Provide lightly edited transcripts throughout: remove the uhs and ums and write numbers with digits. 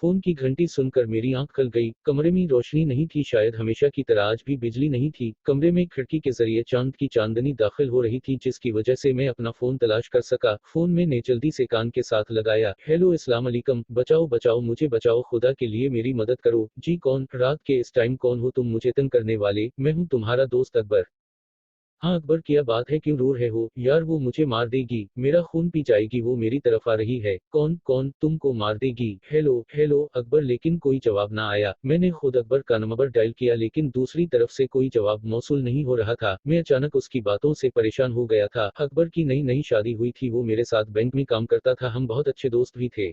Phone की घंटी सुनकर मेरी आंख खल गई। कमरे में रोशनी नहीं थी, शायद हमेशा की तरह आज भी बिजली नहीं थी। कमरे में खिड़की के जरिए चांद की चांदनी दाखिल हो रही थी, जिसकी वजह से मैं अपना फोन तलाश कर सका। फोन मैंने जल्दी से कान के साथ लगाया। हेलो, अस्सलाम वालेकुम। बचाओ बचाओ, मुझे बचाओ, खुदा के लिए मेरी मदद करो। जी कौन? रात के इस टाइम कौन हो तुम मुझे तंग करने वाले? मैं हूँ तुम्हारा दोस्त अकबर। हाँ अकबर, क्या बात है, क्यों रो रहे हो यार? वो मुझे मार देगी, मेरा खून पी जाएगी, वो मेरी तरफ आ रही है। कौन कौन? तुमको मार देगी? हेलो हेलो अकबर, लेकिन कोई जवाब ना आया। मैंने खुद अकबर का नंबर डायल किया, लेकिन दूसरी तरफ से कोई जवाब मौसूल नहीं हो रहा था। मैं अचानक उसकी बातों से परेशान हो गया था। अकबर की नई नई शादी हुई थी, वो मेरे साथ बैंक में काम करता था, हम बहुत अच्छे दोस्त भी थे।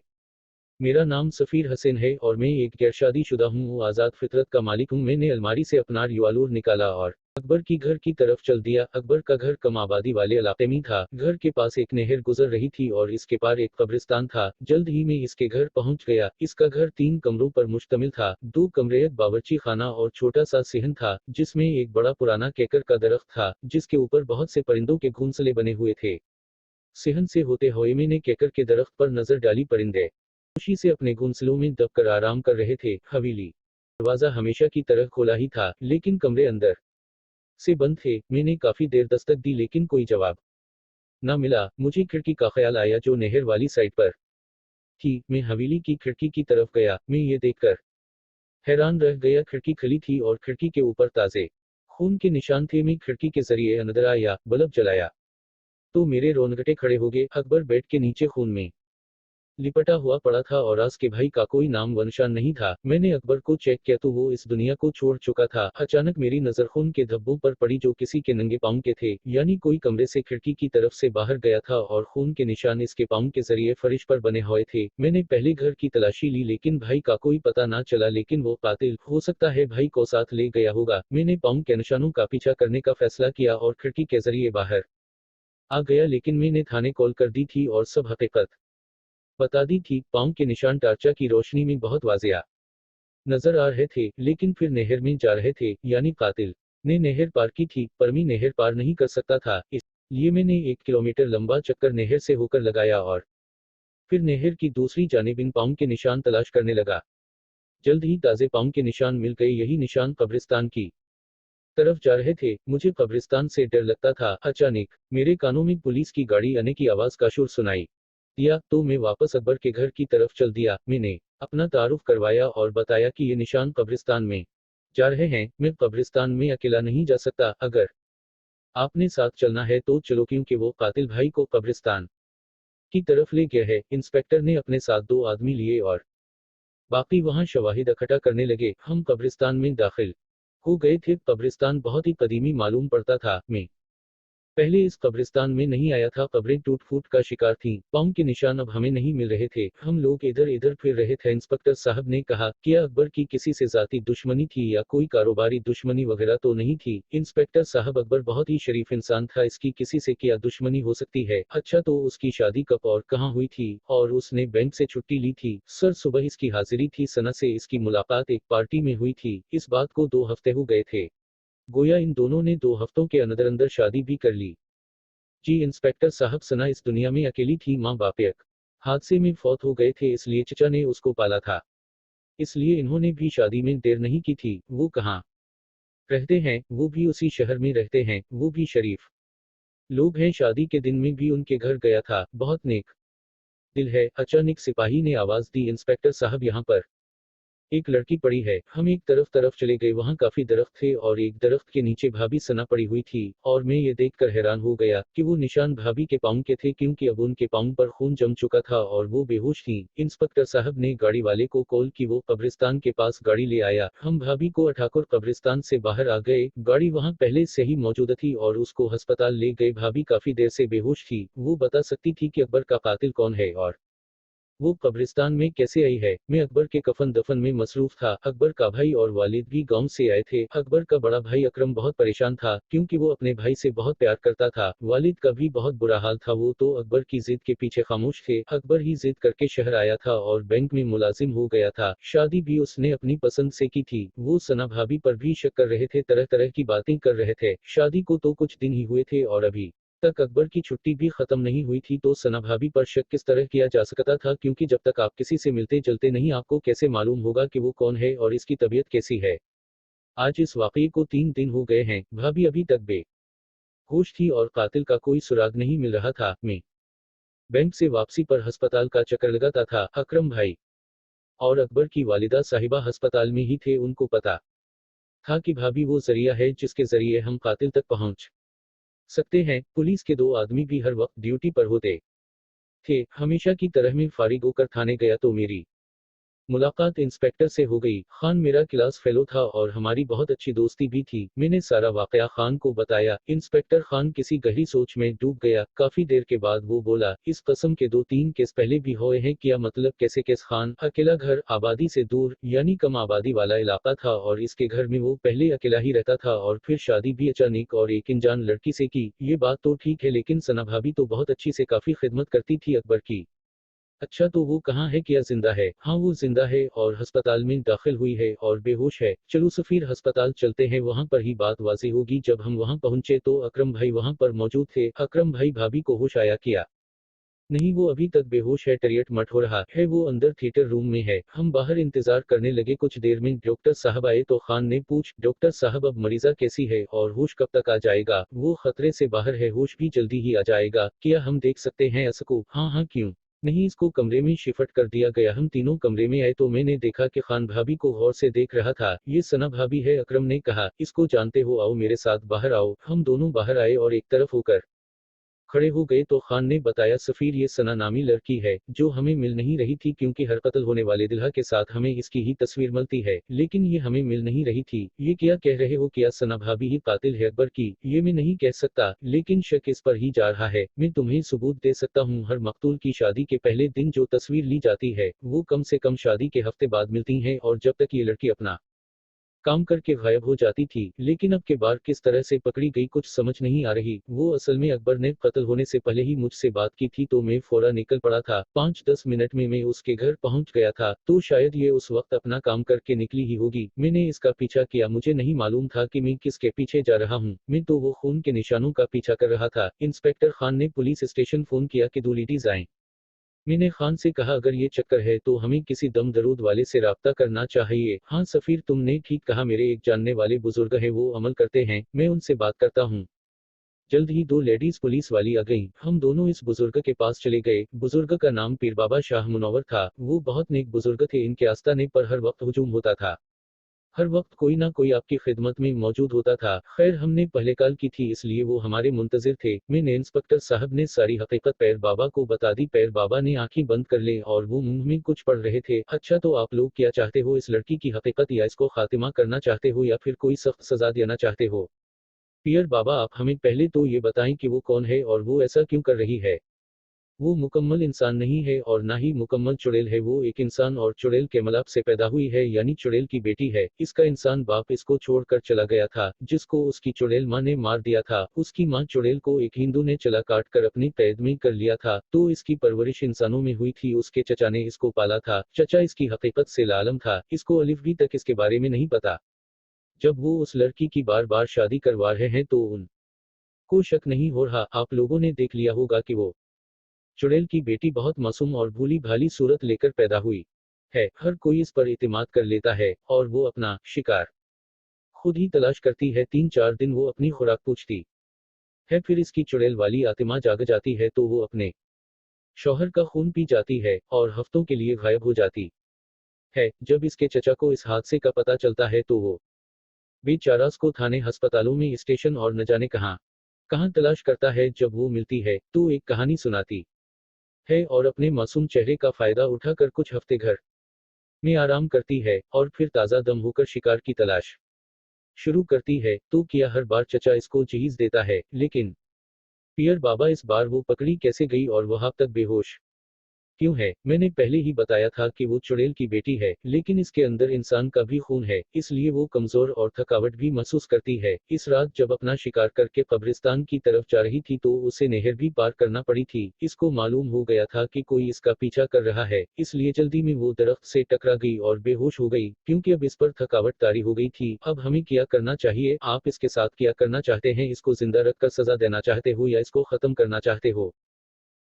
मेरा नाम सफीर हसन है और मैं एक गैरशादीशुदा हूँ, आज़ाद फितरत का मालिक हूँ। मैंने अलमारी से अपना रिवॉल्वर निकाला और अकबर की घर की तरफ चल दिया। अकबर का घर कम आबादी वाले इलाके में था। घर के पास एक नहर गुजर रही थी और इसके पार एक कब्रिस्तान था। जल्द ही मैं इसके घर पहुंच गया। इसका घर 3 कमरों पर मुश्तमिल था। 2 कमरे, एक बावर्ची खाना और छोटा सा सिहन था, जिसमें एक बड़ा पुराना केकर का दरख्त था, जिसके ऊपर बहुत से परिंदों के घोंसले बने हुए थे। सिहन से होते हुए मैंने केकर के दरख्त पर नजर डाली। परिंदे खुशी से अपने घोंसलों में दबकर आराम कर रहे थे। हवेली दरवाजा हमेशा की तरह खुला ही था, लेकिन कमरे अंदर से बंद थे। मैंने काफी देर दस्तक दी, लेकिन कोई जवाब न मिला। मुझे खिड़की का ख्याल आया जो नहर वाली साइड पर थी। मैं हवेली की खिड़की की तरफ गया। मैं ये देखकर हैरान रह गया, खिड़की खुली थी और खिड़की के ऊपर ताजे खून के निशान थे। मैं खिड़की के जरिए अंदर आया, बल्ब जलाया तो मेरे रोंगटे खड़े हो गए। अकबर बेड के नीचे खून में लिपटा हुआ पड़ा था और आस के भाई का कोई नाम व निशान नहीं था। मैंने अकबर को चेक किया तो वो इस दुनिया को छोड़ चुका था। अचानक मेरी नजर खून के धब्बों पर पड़ी, जो किसी के नंगे पांव के थे, यानी कोई कमरे से खिड़की की तरफ से बाहर गया था और खून के निशान इसके पांव के जरिए फर्श पर बने हुए थे। मैंने पहले घर की तलाशी ली, लेकिन भाई का कोई पता ना चला, लेकिन वो कातिल हो सकता है भाई को साथ ले गया होगा। मैंने पांव के निशानों का पीछा करने का फैसला किया और खिड़की के जरिए बाहर आ गया, लेकिन मैंने थाने कॉल कर दी थी और सब हकीकत बता दी थी। पाँव के निशान टार्चा की रोशनी में बहुत वाजिया नजर आ रहे थे, लेकिन फिर नहर में जा रहे थे, यानी कातिल ने नहर पार की थी, पर मैं नहर पार नहीं कर सकता था। इसलिए मैंने 1 किलोमीटर लंबा चक्कर नहर से होकर लगाया और फिर नहर की दूसरी जानिब इन पाँव के निशान तलाश करने लगा। जल्द ही ताजे पाँव के निशान मिल गए। यही निशान कब्रिस्तान की तरफ जा रहे थे। मुझे कब्रिस्तान से डर लगता था। अचानक मेरे कानों में पुलिस की गाड़ी आने की आवाज का शोर सुनाई दिया, तो मैं वापस अकबर के घर की तरफ चल दिया। मैंने अपना तारुफ करवाया और बताया कि ये निशान कब्रिस्तान में जा रहे हैं। मैं कब्रिस्तान में अकेला नहीं जा सकता, अगर आपने साथ चलना है तो चलो, क्योंकि वो कातिल भाई को कब्रिस्तान की तरफ ले गया है। इंस्पेक्टर ने अपने साथ 2 आदमी लिए और बाकी वहां शवाहिद इकट्ठा करने लगे। हम कब्रिस्तान में दाखिल हो गए थे। कब्रिस्तान बहुत ही कदीमी मालूम पड़ता था। मैं पहले इस कब्रिस्तान में नहीं आया था। कब्रें टूट फूट का शिकार थीं। पाँव के निशान अब हमें नहीं मिल रहे थे। हम लोग इधर इधर फिर रहे थे। इंस्पेक्टर साहब ने कहा, क्या अकबर की किसी से जाती दुश्मनी थी या कोई कारोबारी दुश्मनी वगैरह तो नहीं थी? इंस्पेक्टर साहब, अकबर बहुत ही शरीफ इंसान था, इसकी किसी से क्या दुश्मनी हो सकती है? अच्छा, तो उसकी शादी कब और कहाँ हुई थी? और उसने बैंक से छुट्टी ली थी? सर, सुबह इसकी हाजिरी थी। सना से इसकी मुलाकात एक पार्टी में हुई थी। इस बात को 2 हफ्ते हो गए थे। गोया इन दोनों ने 2 हफ्तों के अंदर अंदर शादी भी कर ली। जी इंस्पेक्टर साहब, सना इस दुनिया में अकेली थी। माँ बाप एक हादसे में फौत हो गए थे, इसलिए चचा ने उसको पाला था। इसलिए इन्होंने भी शादी में देर नहीं की थी। वो कहाँ रहते हैं? वो भी उसी शहर में रहते हैं। वो भी शरीफ लोग हैं। शादी के दिन में भी उनके घर गया था, बहुत नेक दिल है। अचानक सिपाही ने आवाज दी, इंस्पेक्टर साहब, यहाँ पर एक लड़की पड़ी है। हम एक तरफ तरफ चले गए, वहां काफी दरख्त थे और एक दरख्त के नीचे भाभी सना पड़ी हुई थी। और मैं ये देखकर हैरान हो गया कि वो निशान भाभी के पाँव के थे, क्योंकि अब उनके पाँव पर खून जम चुका था और वो बेहोश थी। इंस्पेक्टर साहब ने गाड़ी वाले को कॉल की, वो कब्रिस्तान के पास गाड़ी ले आया। हम भाभी को उठाकर कब्रिस्तान से बाहर आ गए। गाड़ी वहां पहले से ही मौजूद थी और उसको अस्पताल ले गए। भाभी काफी देर से बेहोश थी। वो बता सकती थी कि अकबर का कातिल कौन है और वो कब्रिस्तान में कैसे आई है। मैं अकबर के कफन दफन में मसरूफ था। अकबर का भाई और वालिद भी गांव से आए थे। अकबर का बड़ा भाई अकरम बहुत परेशान था, क्योंकि वो अपने भाई से बहुत प्यार करता था। वालिद का भी बहुत बुरा हाल था, वो तो अकबर की जिद के पीछे खामोश थे। अकबर ही जिद करके शहर आया था और बैंक में मुलाजिम हो गया था। शादी भी उसने अपनी पसंद से की थी। वो सना भाभी पर भी शक कर रहे थे, तरह तरह की बातें कर रहे थे। शादी को तो कुछ दिन ही हुए थे और अभी तक अकबर की छुट्टी भी खत्म नहीं हुई थी तो सना भाभी पर शक किस तरह किया जा सकता था, क्योंकि जब तक आप किसी से मिलते जुलते नहीं आपको कैसे मालूम होगा कि वो कौन है और इसकी तबीयत कैसी है। आज इस वाकये को 3 दिन हो गए हैं, भाभी अभी तक बेहोश थी और कातिल का कोई सुराग नहीं मिल रहा था। मैं बैंक से वापसी पर अस्पताल का चक्कर लगाता था। अकरम भाई और अकबर की वालिदा साहिबा अस्पताल में ही थे। उनको पता था कि भाभी वो जरिया है जिसके जरिए हम कातिल तक पहुंच सकते हैं। पुलिस के 2 आदमी भी हर वक्त ड्यूटी पर होते थे। हमेशा की तरह मैं फारिग होकर थाने गया तो मेरी मुलाकात इंस्पेक्टर से हो गई। खान मेरा क्लास फेलो था और हमारी बहुत अच्छी दोस्ती भी थी। मैंने सारा वाकया खान को बताया। इंस्पेक्टर खान किसी गहरी सोच में डूब गया। काफी देर के बाद वो बोला, इस कस्म के 2-3 केस पहले भी हुए हैं। क्या मतलब? कैसे केस? खान, अकेला घर, आबादी से दूर, यानी कम आबादी वाला इलाका था और इसके घर में वो पहले अकेला ही रहता था और फिर शादी भी अचानक और एक अनजान लड़की से की। ये बात तो ठीक है, लेकिन सना भाभी तो बहुत अच्छी से काफी खिदमत करती थी अकबर की। अच्छा तो वो कहाँ है? क्या जिंदा है? हाँ वो जिंदा है और अस्पताल में दाखिल हुई है और बेहोश है। चलो सफीर अस्पताल चलते हैं, वहाँ पर ही बात वाज़ी होगी। जब हम वहाँ पहुंचे तो अकरम भाई वहाँ पर मौजूद थे। अकरम भाई, भाभी को होश आया क्या? नहीं, वो अभी तक बेहोश है। टरियट मट हो रहा है। वो अंदर थिएटर रूम में है। हम बाहर इंतजार करने लगे। कुछ देर में डॉक्टर साहब आए तो खान ने पूछ, डॉक्टर साहब अब मरीजा कैसी है और होश कब तक आ जाएगा? वो खतरे से बाहर है, होश भी जल्दी ही आ जाएगा। क्या हम देख सकते हैं इसको? हाँ हाँ, क्यों नहीं, इसको कमरे में शिफ्ट कर दिया गया। हम तीनों कमरे में आए तो मैंने देखा कि खान भाभी को गौर से देख रहा था। ये सना भाभी है। अकरम ने कहा, इसको जानते हो? आओ मेरे साथ बाहर आओ। हम दोनों बाहर आए और एक तरफ होकर खड़े हो गए तो खान ने बताया, सफीर ये सना नामी लड़की है जो हमें मिल नहीं रही थी, क्योंकि हर कत्ल होने वाले दिल्हा के साथ हमें इसकी ही तस्वीर मिलती है, लेकिन ये हमें मिल नहीं रही थी। ये क्या कह रहे हो? क्या सना भाभी ही कातिल है अकबर की? ये मैं नहीं कह सकता, लेकिन शक इस पर ही जा रहा है। मैं तुम्हें सबूत दे सकता हूँ। हर मकतूल की शादी के पहले दिन जो तस्वीर ली जाती है वो कम से कम शादी के हफ्ते बाद मिलती है, और जब तक ये लड़की अपना काम करके गायब हो जाती थी। लेकिन अब के बार किस तरह से पकड़ी गई कुछ समझ नहीं आ रही। वो असल में अकबर ने कत्ल होने से पहले ही मुझसे बात की थी तो मैं फौरन निकल पड़ा था। 5-10 मिनट में मैं उसके घर पहुंच गया था, तो शायद ये उस वक्त अपना काम करके निकली ही होगी। मैंने इसका पीछा किया। मुझे नहीं मालूम था कि मैं किसके पीछे जा रहा हूँ। मैं तो वो खून के निशानों का पीछा कर रहा था। इंस्पेक्टर खान ने पुलिस स्टेशन फोन किया कि 2 लेडीज आए। मैंने खान से कहा, अगर ये चक्कर है तो हमें किसी दम दरूद वाले से राब्ता करना चाहिए। हाँ सफीर, तुमने ठीक कहा। मेरे एक जानने वाले बुजुर्ग हैं, वो अमल करते हैं, मैं उनसे बात करता हूँ। जल्द ही 2 लेडीज पुलिस वाली आ गईं। हम दोनों इस बुजुर्ग के पास चले गए। बुजुर्ग का नाम पीर बाबा शाह मुनव्वर था। वो बहुत नेक बुजुर्ग थे। इनके आस्थाने पर हर वक्त हुजूम होता था। हर वक्त कोई ना कोई आपकी खिदमत में मौजूद होता था। खैर हमने पहले कॉल की थी इसलिए वो हमारे मुंतजिर थे। मैंने इंस्पेक्टर साहब ने सारी हकीकत पैर बाबा को बता दी। पैर बाबा ने आंखें बंद कर ले और वो मुंह में कुछ पढ़ रहे थे। अच्छा तो आप लोग क्या चाहते हो? इस लड़की की हकीकत या इसको खातिमा करना चाहते हो या फिर कोई सख्त सजा देना चाहते हो? पियर बाबा, आप हमें पहले तो ये बताएं कि वो कौन है और वो ऐसा क्यों कर रही है। वो मुकम्मल इंसान नहीं है और ना ही मुकम्मल चुड़ैल है। वो एक इंसान और चुड़ैल के मिलाप से पैदा हुई है, यानी चुड़ैल की बेटी है। इसका इंसान बाप इसको छोड़कर चला गया था, जिसको उसकी चुड़ैल माँ ने मार दिया था। उसकी माँ चुड़ैल को एक हिंदू ने चला काट कर अपनी कैद में कर लिया था, तो इसकी परवरिश इंसानों में हुई थी। उसके चचा ने इसको पाला था। चचा इसकी हकीकत से लालम था। इसको अलिफ बी तक इसके बारे में नहीं पता। जब वो उस लड़की की बार बार शादी करवा रहे हैं तो उनको शक नहीं हो रहा? आप लोगों ने देख लिया होगा कि वो चुड़ैल की बेटी बहुत मासूम और भोली भाली सूरत लेकर पैदा हुई है। हर कोई इस पर इत्मीनान कर लेता है और वो अपना शिकार खुद ही तलाश करती है। 3-4 दिन वो अपनी खुराक पूछती है, फिर इसकी चुड़ैल वाली आत्मा जाग जाती है तो वो अपने शौहर का खून पी जाती है और हफ्तों के लिए गायब हो जाती है। जब इसके चचा को इस हादसे का पता चलता है तो वो बेचारा को थाने, अस्पतालों में, स्टेशन और न जाने कहां कहां तलाश करता है। जब वो मिलती है तो एक कहानी सुनाती है और अपने मासूम चेहरे का फायदा उठाकर कुछ हफ्ते घर में आराम करती है और फिर ताज़ा दम होकर शिकार की तलाश शुरू करती है। तो किया हर बार चचा इसको जहीज देता है, लेकिन पियर बाबा, इस बार वो पकड़ी कैसे गई और वहां तक बेहोश क्यों है? मैंने पहले ही बताया था कि वो चुड़ैल की बेटी है, लेकिन इसके अंदर इंसान का भी खून है, इसलिए वो कमजोर और थकावट भी महसूस करती है। इस रात जब अपना शिकार करके कब्रिस्तान की तरफ जा रही थी तो उसे नहर भी पार करना पड़ी थी। इसको मालूम हो गया था कि कोई इसका पीछा कर रहा है, इसलिए जल्दी में वो दरख्त से टकरा गई और बेहोश हो गई, क्योंकि अब इस पर थकावट तारी हो गई थी। अब हमें क्या करना चाहिए? आप इसके साथ क्या करना चाहते हैं? इसको जिंदा रखकर सजा देना चाहते हो या इसको खत्म करना चाहते हो?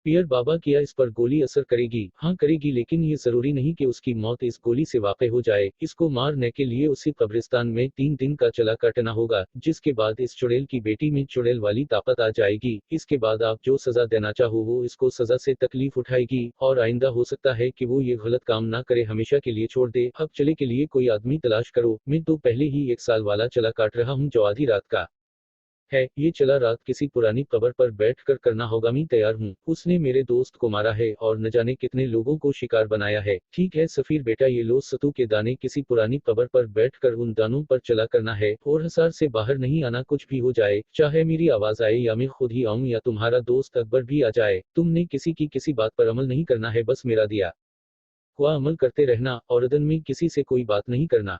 पियर बाबा, क्या इस पर गोली असर करेगी? हाँ करेगी, लेकिन ये जरूरी नहीं कि उसकी मौत इस गोली से वाक़ई हो जाए। इसको मारने के लिए उसी कब्रिस्तान में 3 दिन का चला काटना होगा, जिसके बाद इस चुड़ैल की बेटी में चुड़ैल वाली ताकत आ जाएगी। इसके बाद आप जो सजा देना चाहो वो इसको सजा से तकलीफ उठाएगी, और आइंदा हो सकता है कि वो ये गलत काम ना करे, हमेशा के लिए छोड़ दे। अब चले के लिए कोई आदमी तलाश करो। मैं तो पहले ही 1 साल वाला चला काट रहा हूँ जो आधी रात का है। ये चला रात किसी पुरानी कब्र पर बैठ कर करना होगा। मैं तैयार हूँ। उसने मेरे दोस्त को मारा है और न जाने कितने लोगों को शिकार बनाया है। ठीक है सफीर बेटा, ये लो सतू के दाने, किसी पुरानी कब्र पर बैठ कर उन दानों पर चला करना है, और हिसार से बाहर नहीं आना। कुछ भी हो जाए, चाहे मेरी आवाज आए या मैं खुद ही आऊं या तुम्हारा दोस्त अकबर भी आ जाए, तुमने किसी की किसी बात पर अमल नहीं करना है, बस मेरा दिया हुआ अमल करते रहना, और अदन में किसी से कोई बात नहीं करना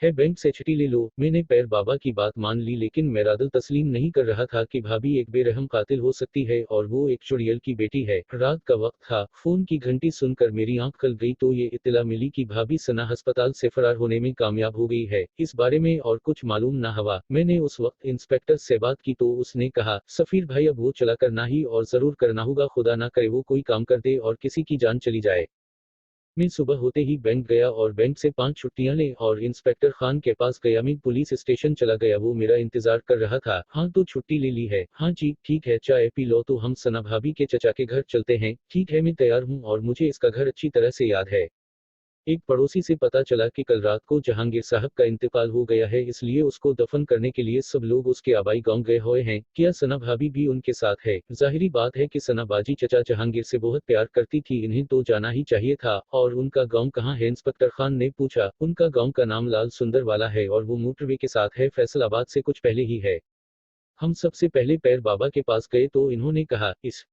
है। बैंक से छुट्टी ले लो। मैंने पैर बाबा की बात मान ली, लेकिन मेरा दिल तस्लीम नहीं कर रहा था कि भाभी एक बेरहम कातिल हो सकती है, और वो एक चुड़ैल की बेटी है। रात का वक्त था। फोन की घंटी सुनकर मेरी आंख खुल गई तो ये इत्तला मिली कि भाभी सना अस्पताल से फरार होने में कामयाब हो गई है। इस बारे में और कुछ मालूम ना हुआ। मैंने उस वक्त इंस्पेक्टर से बात की तो उसने कहा, सफीर भाई अब वो चला करना ही और जरूर करना होगा, खुदा ना करे वो कोई काम कर दे और किसी की जान चली जाए। मैं सुबह होते ही बैंक गया और बैंक से 5 छुट्टियां ले और इंस्पेक्टर खान के पास गया। मैं पुलिस स्टेशन चला गया, वो मेरा इंतजार कर रहा था। हाँ तो छुट्टी ले ली है? हाँ जी ठीक है, चाय पी लो तो हम सना भाभी के चचा के घर चलते हैं। ठीक है मैं तैयार हूँ, और मुझे इसका घर अच्छी तरह से याद है। एक पड़ोसी से पता चला कि कल रात को जहांगीर साहब का इंतकाल हो गया है, इसलिए उसको दफन करने के लिए सब लोग उसके आबाई गांव गए हुए हैं। क्या सना भाभी भी उनके साथ है? जाहिरी बात है कि सना बाजी चचा जहांगीर से बहुत प्यार करती थी, इन्हें तो जाना ही चाहिए था। और उनका गांव कहाँ है? इंस्पेक्टर खान ने पूछा। उनका गांव का नाम लाल सुंदर वाला है और वो मोटरवे के साथ है, फैसलाबाद से कुछ पहले ही है। हम सबसे पहले पैर बाबा के पास गए तो इन्होंने कहा, इस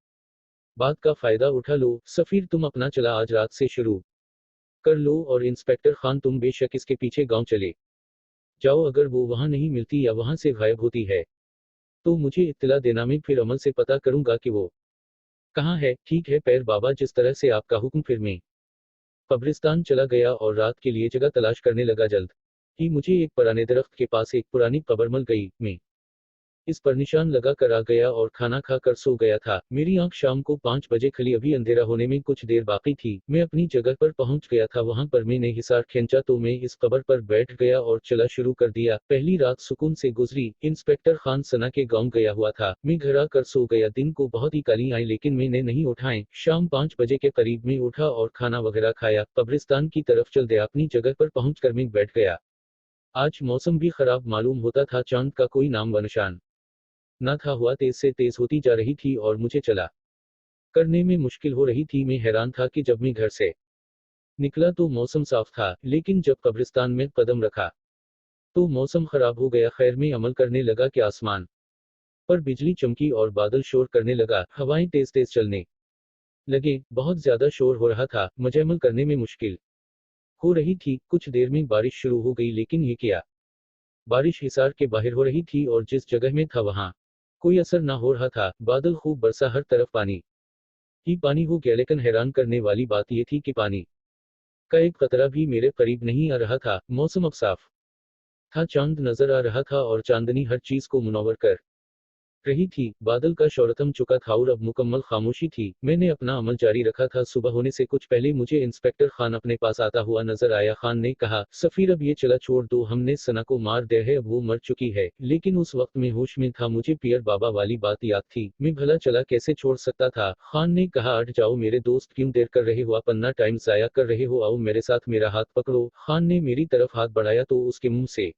बात का फायदा उठा लो सफीर, तुम अपना चला आज रात से शुरू कर लो, और इंस्पेक्टर खान तुम बेशक इसके पीछे गांव चले जाओ। अगर वो वहां नहीं मिलती या वहां से गायब होती है तो मुझे इत्तला देना, मैं फिर अमल से पता करूंगा कि वो कहाँ है। ठीक है पैर बाबा, जिस तरह से आपका हुक्म। फिर मैं कब्रिस्तान चला गया और रात के लिए जगह तलाश करने लगा। जल्द ही मुझे एक पुराने दरख्त के पास एक पुरानी कब्र मिल गई। मैं इस पर निशान लगा कर आ गया और खाना खा कर सो गया था। मेरी आंख शाम को 5 बजे खुली, अभी अंधेरा होने में कुछ देर बाकी थी। मैं अपनी जगह पर पहुंच गया था। वहां पर मैंने हिसार खींचा तो मैं इस कब्र पर बैठ गया और चला शुरू कर दिया। पहली रात सुकून से गुजरी। इंस्पेक्टर खान सना के गांव गया हुआ था। मैं घर आकर सो गया। दिन को बहुत ही काली आई, लेकिन मैंने नहीं उठाए। शाम 5 बजे के करीब में उठा और खाना वगैरह खाया, कब्रिस्तान की तरफ चल दिया। अपनी जगह पर पहुंच कर मैं बैठ गया। आज मौसम भी खराब मालूम होता था, चांद का कोई नाम व निशान न था। हुआ तेज से तेज होती जा रही थी और मुझे चला करने में मुश्किल हो रही थी। मैं हैरान था कि जब मैं घर से निकला तो मौसम साफ था, लेकिन जब कब्रिस्तान में कदम रखा तो मौसम खराब हो गया। खैर में अमल करने लगा कि आसमान पर बिजली चमकी और बादल शोर करने लगा, हवाएं तेज तेज चलने लगे। बहुत ज्यादा शोर हो रहा था, मुझे अमल करने में मुश्किल हो रही थी। कुछ देर में बारिश शुरू हो गई, लेकिन ये क्या बारिश हिसार के बाहर हो रही थी और जिस जगह में था वहां कोई असर ना हो रहा था। बादल खूब बरसा, हर तरफ पानी ही पानी हो गया। लेकिन हैरान करने वाली बात यह थी कि पानी का एक कतरा भी मेरे करीब नहीं आ रहा था। मौसम अब साफ था, चांद नजर आ रहा था और चांदनी हर चीज को मुनव्वर कर रही थी। बादल का शोर थम चुका था और अब मुकम्मल खामोशी थी। मैंने अपना अमल जारी रखा था। सुबह होने से कुछ पहले मुझे इंस्पेक्टर खान अपने पास आता हुआ नजर आया। खान ने कहा, सफीर अब ये चला छोड़ दो, हमने सना को मार दिया है, अब वो मर चुकी है। लेकिन उस वक्त मैं होश में था, मुझे पियर बाबा वाली बात याद थी। मैं भला चला कैसे छोड़ सकता था? खान ने कहा, हट जाओ मेरे दोस्त, क्यों देर कर रहे हो? अपना टाइम जाया कर रहे हो, आओ मेरे साथ, मेरा हाथ पकड़ो। खान ने मेरी तरफ हाथ बढ़ाया तो उसके मुंह से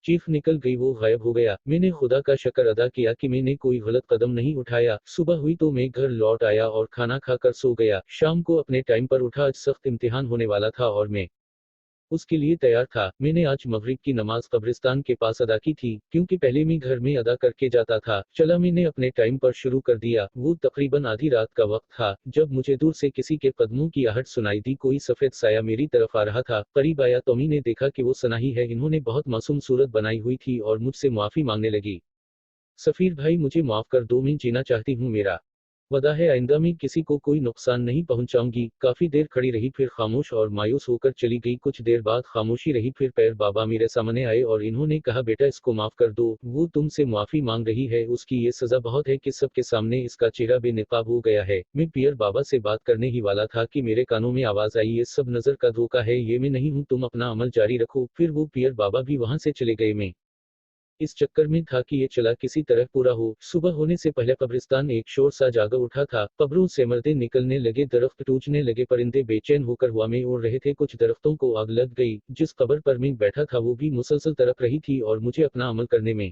चीख निकल गई, वो गायब हो गया। मैंने खुदा का शुक्र अदा किया कि मैंने कोई गलत कदम नहीं उठाया। सुबह हुई तो मैं घर लौट आया और खाना खाकर सो गया। शाम को अपने टाइम पर उठा। आज सख्त इम्तिहान होने वाला था और मैं उसके लिए तैयार था। मैंने आज मगरिब की नमाज कब्रिस्तान के पास अदा की थी, क्योंकि पहले मैं घर में अदा करके जाता था। चला मैंने अपने टाइम पर शुरू कर दिया। वो तकरीबन आधी रात का वक्त था, जब मुझे दूर से किसी के कदमों की आहट सुनाई दी। कोई सफेद साया मेरी तरफ आ रहा था। करीब आया तो मैंने देखा कि वो सना ही है। इन्होंने बहुत मासूम सूरत बनाई हुई थी और मुझसे माफी मांगने लगी। सफीर भाई, मुझे माफ कर दो, मैं जीना चाहती हूँ, मेरा वादा है आइंदा में किसी को कोई नुकसान नहीं पहुंचाऊंगी। काफी देर खड़ी रही, फिर खामोश और मायूस होकर चली गई। कुछ देर बाद खामोशी रही, फिर पैर बाबा मेरे सामने आए और इन्होंने कहा, बेटा इसको माफ कर दो, वो तुमसे माफी मांग रही है, उसकी ये सजा बहुत है कि सबके सामने इसका चेहरा बेनकाब हो गया है। मैं पियर बाबा से बात करने ही वाला था कि मेरे कानों में आवाज आई, ये सब नजर का धोखा है, ये मैं नहीं हूँ, तुम अपना अमल जारी रखो। फिर वो पियर बाबा भी वहां से चले गए। मैं इस चक्कर में था कि ये चला किसी तरह पूरा हो। सुबह होने से पहले कब्रिस्तान एक शोर सा जागा उठा था। कब्रों से मर्दे निकलने लगे, दरख्त टूटने लगे, परिंदे बेचैन होकर हवा में उड़ रहे थे। कुछ दरख्तों को आग लग गई। जिस कब्र पर मैं बैठा था वो भी मुसलसल तड़प रही थी और मुझे अपना अमल करने में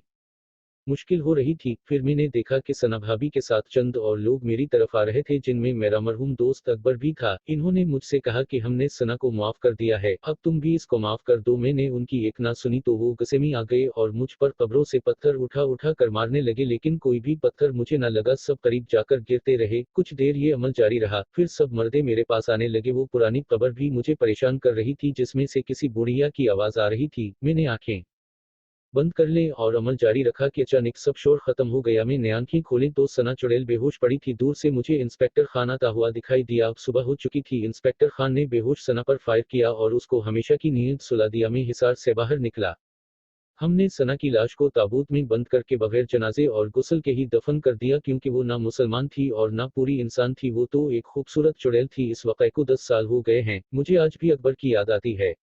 मुश्किल हो रही थी। फिर मैंने देखा कि सना भाभी के साथ चंद और लोग मेरी तरफ आ रहे थे, जिनमें मेरा मरहूम दोस्त अकबर भी था। इन्होंने मुझसे कहा कि हमने सना को माफ कर दिया है, अब तुम भी इसको माफ कर दो। मैंने उनकी एक ना सुनी तो वो गुस्से में आ गए और मुझ पर कब्रों से पत्थर उठा उठा कर मारने लगे, लेकिन कोई भी पत्थर मुझे न लगा। सब करीब जाकर गिरते रहे। कुछ देर ये अमल जारी रहा, फिर सब मर्दे मेरे पास आने लगे। वो पुरानी कब्र भी मुझे परेशान कर रही थी, जिसमें से किसी बुढ़िया की आवाज आ रही थी। मैंने आंखें बंद कर ले और अमल जारी रखा कि अचानक सब शोर खत्म हो गया। मैंने आंखें खोली तो सना चुड़ैल बेहोश पड़ी थी। दूर से मुझे इंस्पेक्टर खान आता हुआ दिखाई दिया। अब सुबह हो चुकी थी। इंस्पेक्टर खान ने बेहोश सना पर फायर किया और उसको हमेशा की नींद सुला दिया। मैं हिसार से बाहर निकला। हमने सना की लाश को ताबूत में बंद करके बगैर जनाजे और गुस्ल के ही दफन कर दिया, क्योंकि वो ना मुसलमान थी और ना पूरी इंसान थी, वो तो एक खूबसूरत चुड़ैल थी। इस वाक़े को 10 साल हो गए हैं। मुझे आज भी अकबर की याद आती है।